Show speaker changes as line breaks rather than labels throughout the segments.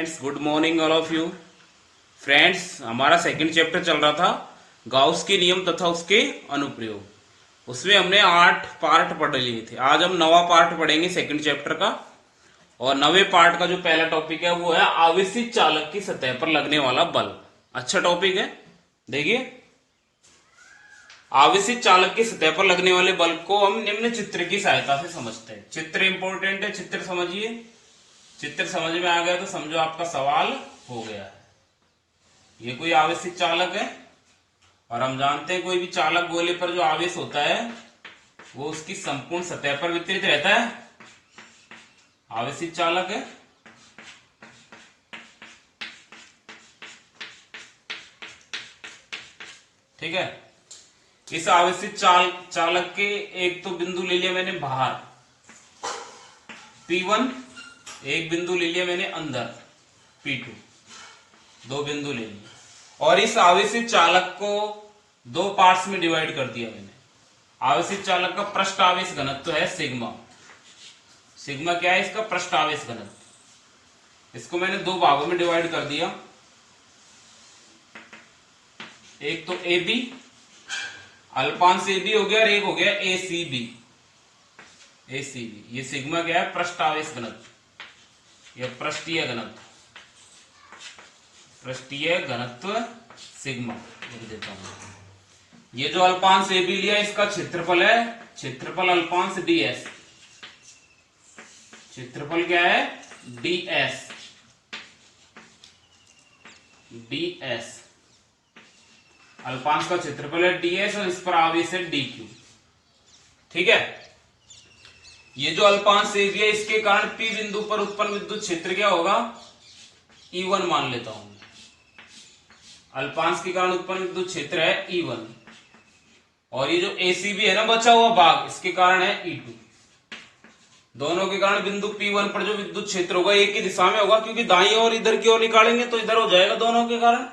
Friends, good morning all of you. Friends, हमारा second chapter चल रहा था गाउस के नियम तथा उसके अनुप्रयोग। उसमें हमने 8 पार्ट पढ़ लिए थे। आज हम 9वां पार्ट पढ़ेंगे सेकंड चैप्टर का। और 9वें पार्ट का जो पहला टॉपिक है वो है आवेशित चालक की सतह पर लगने वाला बल। अच्छा टॉपिक है। देखिए, आवेशित चालक की सतह पर लगने वाले बल को हम निम्न चित्र की सहायता से समझते हैं। चित्र इंपॉर्टेंट है, चित्र समझिए। चित्र समझ में आ गया तो समझो आपका सवाल हो गया है। ये कोई आवेशित चालक है और हम जानते हैं कोई भी चालक गोले पर जो आवेश होता है वो उसकी संपूर्ण सतह पर वितरित रहता है। आवेशित चालक है। ठीक है। इस आवेशित चालक के एक तो बिंदु ले लिया मैंने बाहर P1, एक बिंदु ले लिया मैंने अंदर P2, दो बिंदु ले लिए। और इस आवेशित चालक को दो पार्ट्स में डिवाइड कर दिया मैंने। आवेशित चालक का पृष्ठ आवेश घनत्व है सिग्मा। सिग्मा क्या है? इसका पृष्ठ आवेश घनत्व। इसको मैंने दो भागों में डिवाइड कर दिया। एक तो ए बी, अल्पांश ए बी हो गया, और एक हो गया ए सी बी। ए सी बी, ये सिग्मा क्या है? पृष्ठ आवेश घनत्व, यह पृष्ठीय घनत्व। पृष्ठीय घनत्व सिग्मा लिख देता हूं। ये जो अल्पांश ए बी लिया इसका क्षेत्रफल है, क्षेत्रफल अल्पांश ds। क्षेत्रफल क्या है? ds। ds अल्पांश का क्षेत्रफल है ds और इस पर आवेश है dq। ठीक है। ये जो अल्पांश ए बी है इसके कारण P बिंदु पर उत्पन्न विद्युत क्षेत्र क्या होगा? E1 मान लेता हूं। अल्पांश के कारण उत्पन्न विद्युत क्षेत्र है E1, और ये जो ACB है ना बचा हुआ भाग, इसके कारण है E2। दोनों के कारण बिंदु P1 पर जो विद्युत क्षेत्र होगा एक ही दिशा में होगा, क्योंकि दाईं ओर इधर की ओर निकालेंगे तो इधर हो जाएगा दोनों के कारण।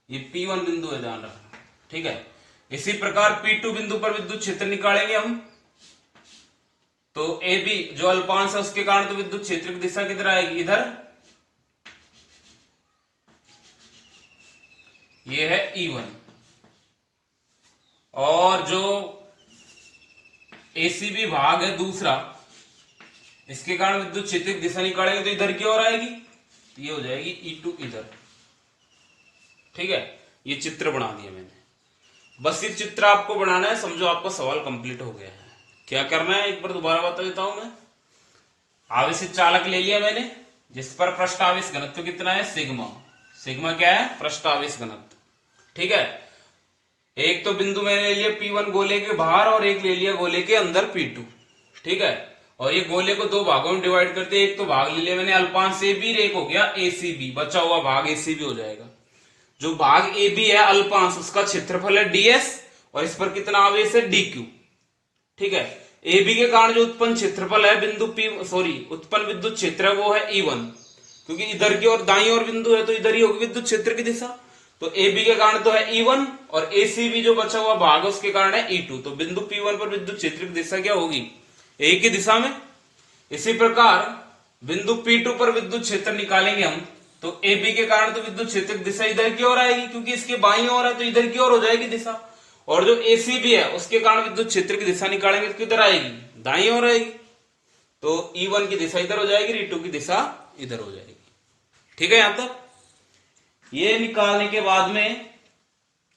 ये P1 बिंदु है, ध्यान रखना। ठीक है। इसी प्रकार P2 बिंदु पर विद्युत क्षेत्र निकालेंगे हम, तो AB जो अल्पांश है उसके कारण तो विद्युत क्षेत्र की दिशा किधर आएगी? इधर। ये है E1। और जो ACB भाग है दूसरा, इसके कारण विद्युत क्षेत्र की दिशा निकालेंगे तो इधर की ओर आएगी, तो ये हो जाएगी E2 इधर। ठीक है। ये चित्र बना दिया मैंने। बस ये चित्र आपको बनाना है, समझो आपका सवाल कंप्लीट हो गया है। क्या करना है एक बार दोबारा बता देता हूं मैं। आवेशित चालक ले लिया मैंने जिस पर पृष्ठ आवेश घनत्व कितना है? सिग्मा। सिग्मा क्या है? पृष्ठ आवेश घनत्व। ठीक है। एक तो बिंदु मैंने ले लिया P1 गोले के बाहर, और एक ले लिया गोले के अंदर P2। ठीक है। और ये गोले को दो भागों में डिवाइड करते हैं। एक तो भाग ले लिया मैंने अल्पांश ए बी, एक हो गया ACB, बचा हुआ भाग ACB हो जाएगा। जो भाग AB है अल्पांश, उसका क्षेत्रफल है ds, और इस पर कितना आवेश है? dq। ठीक है। AB के कारण जो उत्पन्न क्षेत्रफल है बिंदु उत्पन्न विद्युत क्षेत्र है वो है E1, क्योंकि इधर की ओर दाईं ओर बिंदु है तो इधर ही होगी विद्युत क्षेत्र की दिशा। तो AB के कारण तो है E1, और ACB जो बचा हुआ भाग है उसके कारण है E2। तो बिंदु P1 पर विद्युत क्षेत्र की दिशा क्या होगी? एक ही दिशा में। इसी प्रकार बिंदु P2 पर विद्युत क्षेत्र निकालेंगे हम, तो AB के कारण तो विद्युत क्षेत्र की दिशा इधर की ओर आएगी, क्योंकि इसके बाईं ओर है तो इधर की ओर हो जाएगी दिशा। और जो ACB है उसके कारण विद्युत क्षेत्र की दिशा निकालेंगे तो किधर आएगी? दाईं ओर आएगी। तो E1 की दिशा इधर हो जाएगी, E2 की दिशा इधर हो जाएगी। ठीक है। यहां तक ये निकालने के बाद में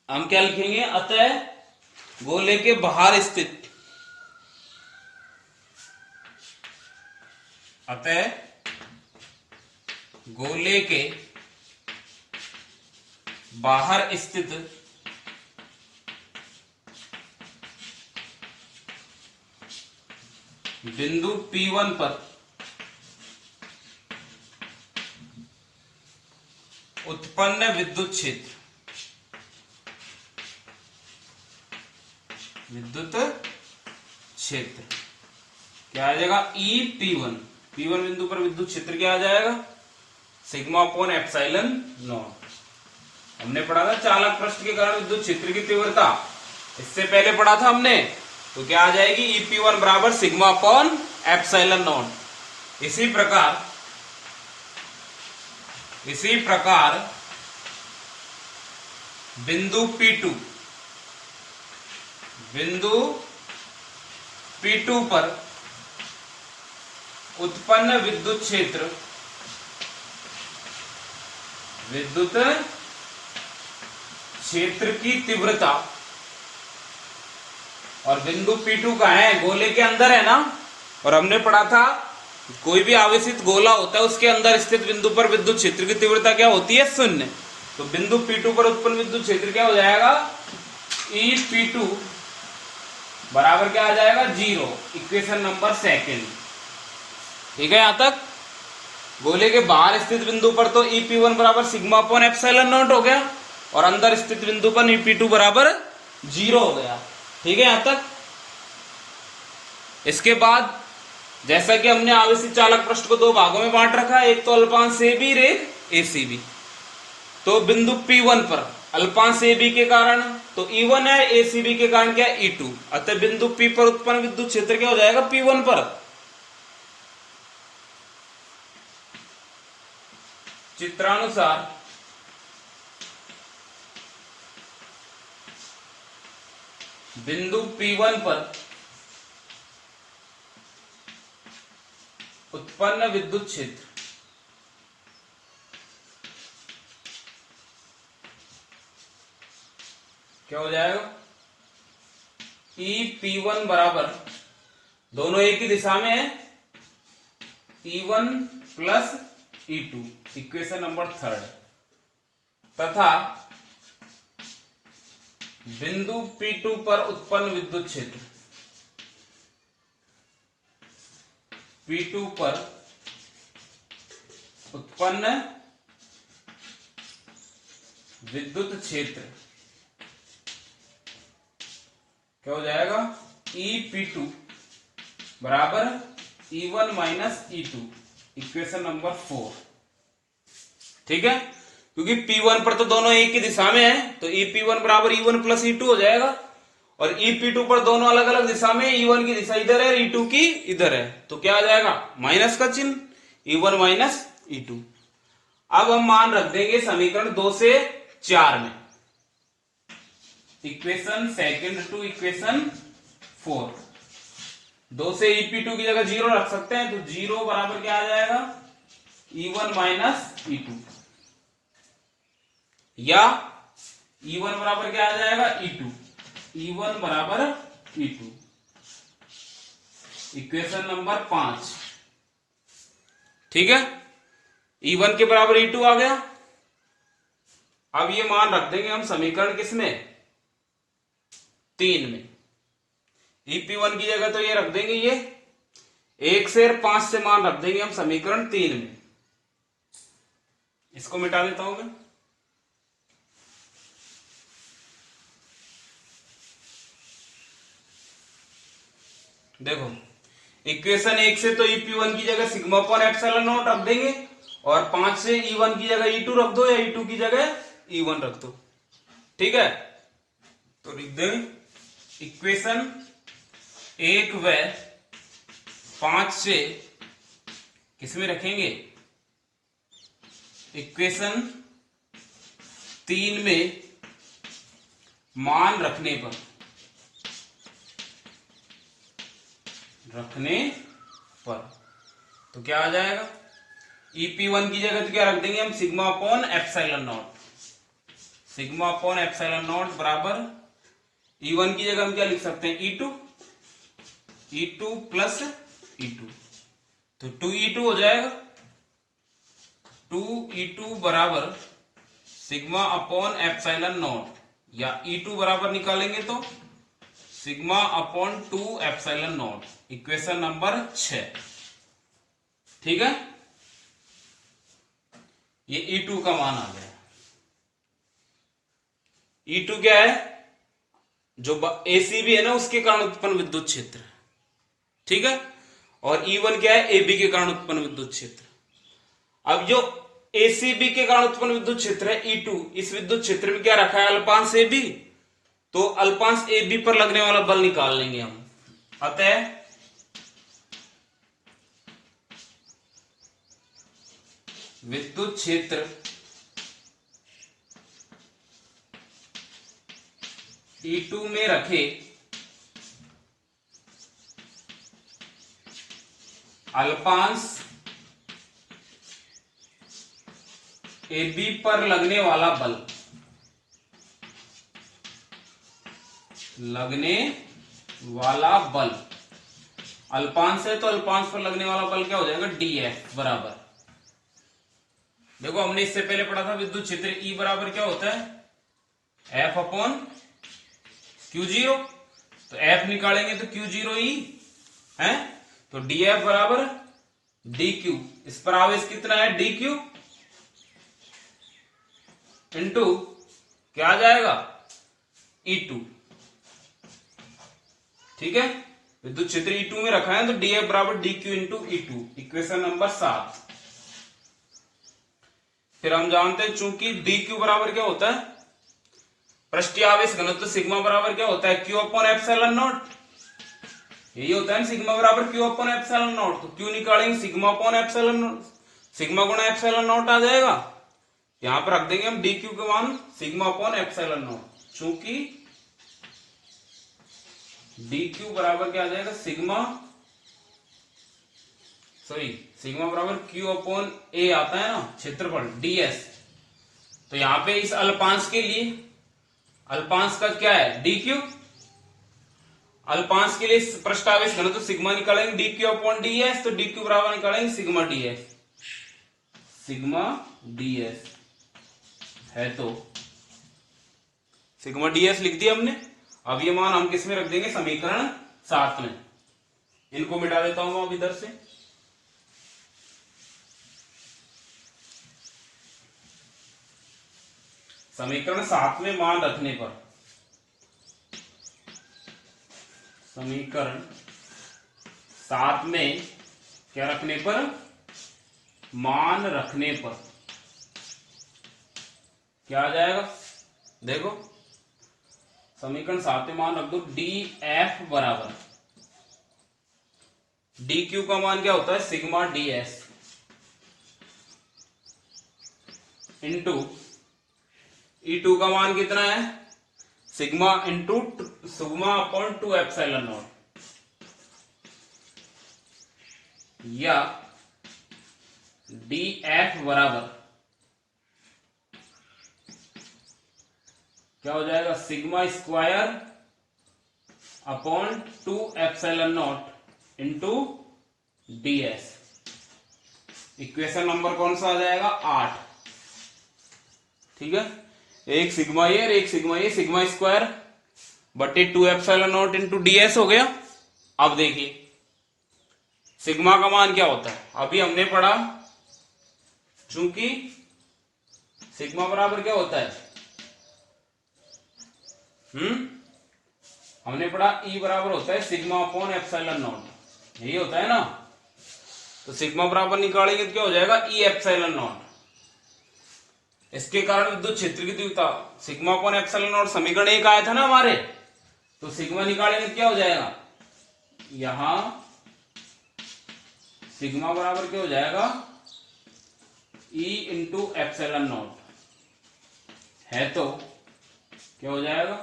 हम क्या लिखेंगे? अतः गोले के बाहर स्थित, अतः गोले के बाहर स्थित बिंदु P1 पर उत्पन्न विद्युत क्षेत्र, विद्युत क्षेत्र क्या आ जाएगा? EP1। P1 बिंदु पर विद्युत क्षेत्र क्या आ जाएगा? Sigma upon epsilon not. हमने पढ़ा था चालक पृष्ठ के कारण विद्युत क्षेत्र की तीव्रता, इससे पहले पढ़ा था हमने। तो क्या आ जाएगी? EP1 बराबर सिग्मा अपॉन एप्सिलॉन नॉट। इसी प्रकार इसी प्रकार बिंदु P2 पर उत्पन्न विद्युत क्षेत्र की तीव्रता, और बिंदु P2 का है गोले के अंदर है ना, और हमने पढ़ा था कोई भी आवेशित गोला होता है उसके अंदर स्थित बिंदु पर विद्युत क्षेत्र की तीव्रता क्या होती है, शून्य। तो बिंदु P2 पर उत्पन्न विद्युत क्षेत्र क्या हो जाएगा, EP2 बराबर क्या आ जाएगा, 0। Equation number second. ठीक है, यहां तक। गोले के बाहर स्थित बिंदु पर तो EP1 बराबर सिग्मा अपॉन एप्सिलॉन नॉट हो गया, और अंदर स्थित बिंदु पर EP2 बराबर 0 हो गया। ठीक है, यहां तक। इसके बाद जैसा कि हमने आवेशित चालक पृष्ठ को दो भागों में बांट रखा है, एक तो अल्पांश AB और एक ACB। तो बिंदु P1 पर अल्पांश AB के कारण तो E1 है, ACB के कारण क्या है, E2। अतः बिंदु P पर उत्पन्न विद्युत क्षेत्र क्या हो जाएगा, P1 पर चित्रानुसार बिंदु P1 पर उत्पन्न विद्युत क्षेत्र क्या हो जाएगा, EP1 बराबर, दोनों एक ही दिशा में है, E1 plus E2, equation number third. तथा बिंदु P2 पर उत्पन्न विद्युत क्षेत्र P2 पर उत्पन्न विद्युत क्षेत्र क्या हो जाएगा, EP2 बराबर E1 minus E2, equation number 4। ठीक है, क्योंकि P1 पर तो दोनों एक ही दिशा में है, तो EP1 बराबर E1 प्लस E2 हो जाएगा, और EP2 पर दोनों अलग अलग दिशा में, E1 की दिशा इधर है, E2 की इधर है, तो क्या आ जाएगा, माइनस का चिन्ह, E1 माइनस E2। अब हम मान रख देंगे समीकरण 2 से 4 में, इक्वेशन सेकंड टू इक्वेशन 4। 2 से EP2 की जगह 0 रख सकते हैं, तो 0 बराबर क्या आ जाएगा, E1 माइनस E2, या E1 बराबर क्या आ जाएगा, E2, E1 बराबर E2, इक्वेशन नंबर 5। ठीक है, E1 के बराबर E2 आ गया। अब ये मान रख देंगे हम समीकरण किसमें, 3 में। EP1 की जगह तो ये रख देंगे, ये 1 से 5 से मान रख देंगे हम समीकरण 3 में। इसको मिटा देता हूं मैं। देखो, इक्वेशन 1 से तो EP1 की जगह सिग्मा अपॉन एप्सिलॉन नॉट रख देंगे, और 5 से E1 की जगह E2 रख दो, या E2 की जगह E1 रख दो। ठीक है, तो लिख देंगे इक्वेशन 1 व 5 से किसमें रखेंगे, इक्वेशन 3 में मान रखने पर तो क्या आ जाएगा, EP1 की जगह तो क्या रख देंगे हम, sigma upon epsilon not, sigma upon epsilon not बराबर E1 की जगह हम क्या लिख सकते हैं, E2 प्लस E2, तो 2E2 हो जाएगा। 2E2 बराबर सिग्मा अपॉन एप्सिलॉन नॉट, या E2 बराबर निकालेंगे तो sigma upon 2 epsilon not, equation number 6। ठीक है, ये E2 का मान आ गया। E2 क्या है, जो ACB है ना उसके कारण उत्पन्न विद्युत क्षेत्र। ठीक है, और E1 क्या है, AB के कारण उत्पन्न विद्युत क्षेत्र। अब जो ACB के कारण उत्पन्न विद्युत क्षेत्र है E2, इस विद्युत क्षेत्र में क्या रखा है, अल्पांश AB, तो अल्पांश AB पर लगने वाला बल निकाल लेंगे हम। अतः विद्युत क्षेत्र E2 में रखे अल्पांश AB पर लगने वाला बल, अल्पांश है तो अल्पांश पर लगने वाला बल क्या हो जाएगा, DF बराबर। देखो हमने इससे पहले पढ़ा था विद्युत क्षेत्र E बराबर क्या होता है, F अपॉन Q0। तो F निकालेंगे तो Q0 E है, तो DF बराबर DQ। इस पर आवेश कितना है, DQ इंटू क्या आ जाएगा, E2। ठीक है, विद्युत क्षेत्र E2 में रखा है तो DF बराबर DQ into E2, equation number 7। फिर हम जानते हैं चूंकि DQ बराबर क्या होता है, पृष्ठीय आवेश घनत्व, तो सिग्मा बराबर क्या होता है, Q अपॉन एप्सिलॉन नॉट। यही होता है ना, सिग्मा बराबर Q अपॉन एप्सिलॉन नॉट। तो Q निकालेंगे sigma upon epsilon not, sigma गुणा एप्सिलॉन नॉट आ जाएगा। यहां पर रख देंगे हम DQ के मान सिग्मा अपॉन एप्सिलॉन नॉट, चूंकि DQ बराबर क्या आ जाएगा, सिग्मा बराबर Q अपॉन A आता है ना, क्षेत्रफल DS। तो यहां पे इस अल्पांश के लिए, अल्पांश का क्या है, DQ। अल्पांश के लिए पृष्ठावेश घनत्व तो सिग्मा निकालेंगे DQ अपॉन DS, तो DQ बराबर निकालेंगे सिग्मा DS है, तो सिग्मा DS लिख दिया हमने। अब ये मान हम किस में रख देंगे, समीकरण 7 में। इनको मिटा देता हूं अब इधर से। समीकरण 7 में मान रखने पर, समीकरण 7 में क्या रखने पर, मान रखने पर क्या आ जाएगा, देखो समीकरण 7 में मान रख दो, DF बराबर DQ का मान क्या होता है, सिग्मा DS इंटू E2 का मान कितना है, sigma into sigma upon 2 epsilon not, या DF बराबर क्या हो जाएगा, sigma square upon 2 epsilon not into DS। Equation number कौन सा आ जाएगा, 8। ठीक है, एक सिग्मा ये और एक सिग्मा ये, सिग्मा स्क्वायर बटे 2 एप्सिलॉन नॉट इंटू DS हो गया। अब देखिए सिग्मा का मान क्या होता है, अभी हमने पढ़ा, चूंकि सिग्मा बराबर क्या होता है, हमने पढ़ा E बराबर होता है सिग्मा अपॉन एप्सिलॉन नॉट, यही होता है ना। तो सिग्मा बराबर निकालेंगे तो क्या हो जाएगा, E एप्सिलॉन नॉट। इसके कारण विद्युत क्षेत्र की तीव्रता सिग्मा अपॉन एप्सिलॉन नॉट, समीकरण 1 आया था ना हमारे, तो सिग्मा निकालेंगे तो क्या हो जाएगा, यहां सिग्मा बराबर क्या हो जाएगा, E इंटू एप्सिलॉन नॉट है, तो क्या हो जाएगा,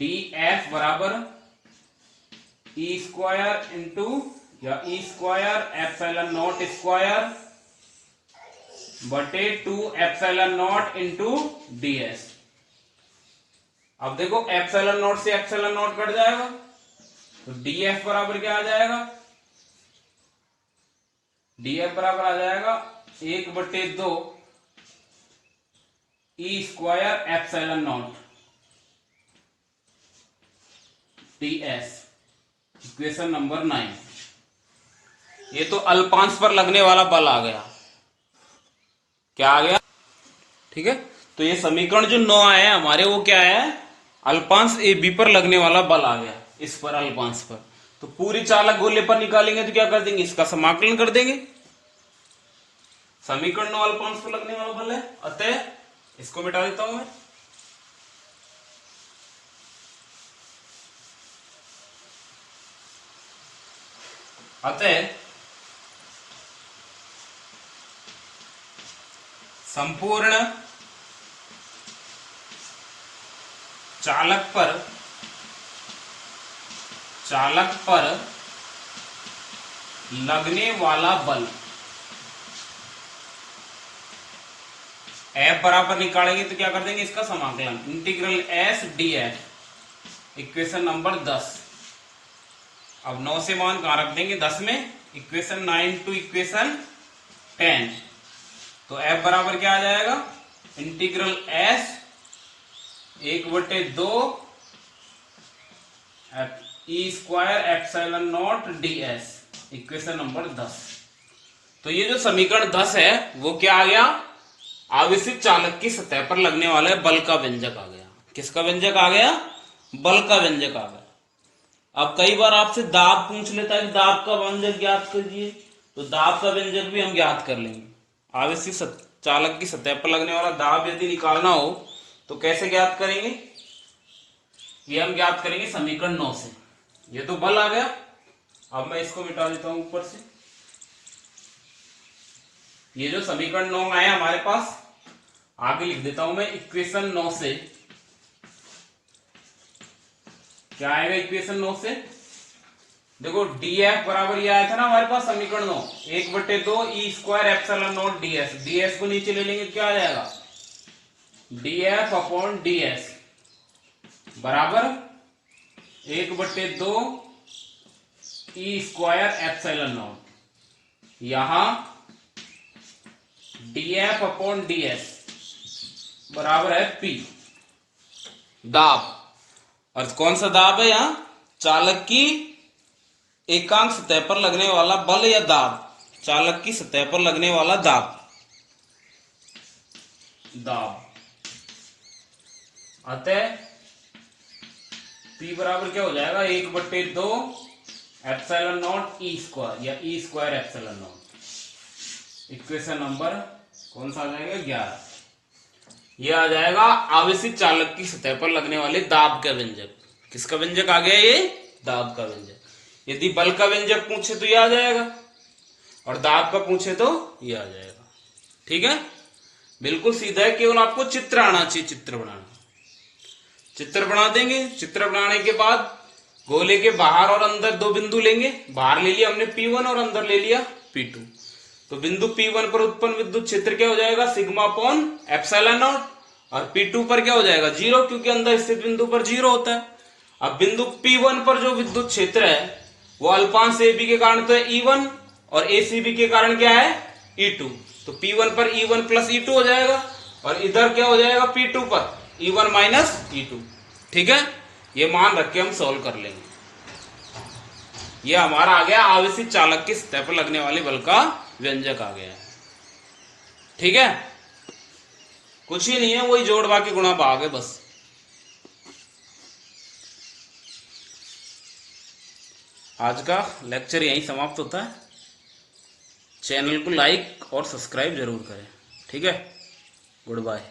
DF बराबर E स्क्वायर इंटू या E square epsilon not square बटे 2 एप्सिलॉन नॉट इंटू DS। अब देखो एप्सिलॉन नॉट से एप्सिलॉन नॉट कट जाएगा, तो DF बराबर क्या आ जाएगा, DF बराबर आ जाएगा 1/2 E square epsilon not DS, equation number 9। ये तो अल्पांश पर लगने वाला बल आ गया, क्या आ गया, ठीक है। तो ये समीकरण जो 9 आया है हमारे, वो क्या है, अल्पांश AB पर लगने वाला बल आ गया, इस पर अल्पांश पर। तो पूरी चालक गोले पर निकालेंगे तो क्या कर देंगे, इसका समाकलन कर देंगे। समीकरण 9 अल्पांश पर लगने वाला बल है, अतः इसको मिटा देता हूं मैं। अतः संपूर्ण चालक पर लगने वाला बल, F बराबर निकालेंगे तो क्या कर देंगे, इसका समाकलन integral S dF, equation number 10। अब 9 से मान कहां रख देंगे, 10 में, इक्वेशन 9 टू इक्वेशन 10। तो F बराबर क्या आ जाएगा, integral S 1/2 E square epsilon not ds, equation number 10। तो ये जो समीकरण 10 है वो क्या आ गया, आवेशित चालक की सतह पर लगने वाले बल का व्यंजक आ गया। किसका व्यंजक आ गया, बल का व्यंजक आ गया। अब कई बार आपसे दाब पूछ लेता है कि दाब का व्यंजक ज्ञात कीजिए, तो दाब का व्यंजक भी हम ज्ञात कर लेंगे। आवेशित चालक की सतह पर लगने वाला दाब यदि निकालना हो तो कैसे ज्ञात करेंगे, ये हम ज्ञात करेंगे समीकरण 9 से। ये तो बल आ गया। अब मैं इसको मिटा देता हूं ऊपर से। ये जो समीकरण 9 आया हमारे पास, आगे लिख देता हूं मैं इक्वेशन 9 से। क्या आएगा इक्वेशन 9 से, देखो df बराबर ये आया था ना हमारे पास समीकरण 9, 1/2 E square epsilon not ds। ds को नीचे ले लेंगे, क्या आ जाएगा, df अपॉन ds बराबर 1/2 E स्क्वायर एप्सिलॉन नॉट, यहां df अपॉन ds बराबर है P, दाब। और कौन सा दाब है, यहां चालक की एकांक सतह पर लगने वाला बल या दाब, चालक की सतह पर लगने वाला दाब, अतः P बराबर क्या हो जाएगा, 1/2 एप्सिलॉन नॉट E स्क्वायर या E square epsilon not, equation number कौन सा आ जाएगा, 11। यह आ जाएगा आवेशित चालक की सतह पर लगने वाले दाब का व्यंजक। किसका व्यंजक आ गया, ये दाब का व्यंजक। यदि बल का व्यंजक पूछे तो यह आ जाएगा, और दाब का पूछे तो यह आ जाएगा। ठीक है, बिल्कुल सीधा है, केवल आपको चित्र आना चाहिए, चित्र बनाना। चित्र बना देंगे। चित्र बनाने के बाद गोले के बाहर और अंदर दो बिंदु लेंगे। बाहर ले लिया हमने P1 और अंदर ले लिया P2। तो बिंदु P1 पर उत्पन्न विद्युत क्षेत्र क्या हो जाएगा, सिग्मा अपॉन एप्सिलॉन नॉट, और P2 पर क्या हो जाएगा, 0, क्योंकि अंदर स्थित बिंदु पर 0 होता है। अब बिंदु P1 पर जो विद्युत क्षेत्र है वो अल्पांश AB के कारण तो है E1, और ACB के कारण क्या है, E2। तो P1 पर E1 प्लस E2 हो जाएगा, और इधर क्या हो जाएगा P2 पर E1 माइनस E2। ठीक है, ये मान रख के हम सॉल्व कर लेंगे। ये हमारा आ गया आवेशित चालक की सतह पर लगने वाले बल का व्यंजक आ गया। ठीक है, कुछ ही नहीं है, वही जोड़ बाकी गुणा भाग है बस। आज का लेक्चर यहीं समाप्त होता है। चैनल को लाइक और सब्सक्राइब जरूर करें। ठीक है, गुड बाय।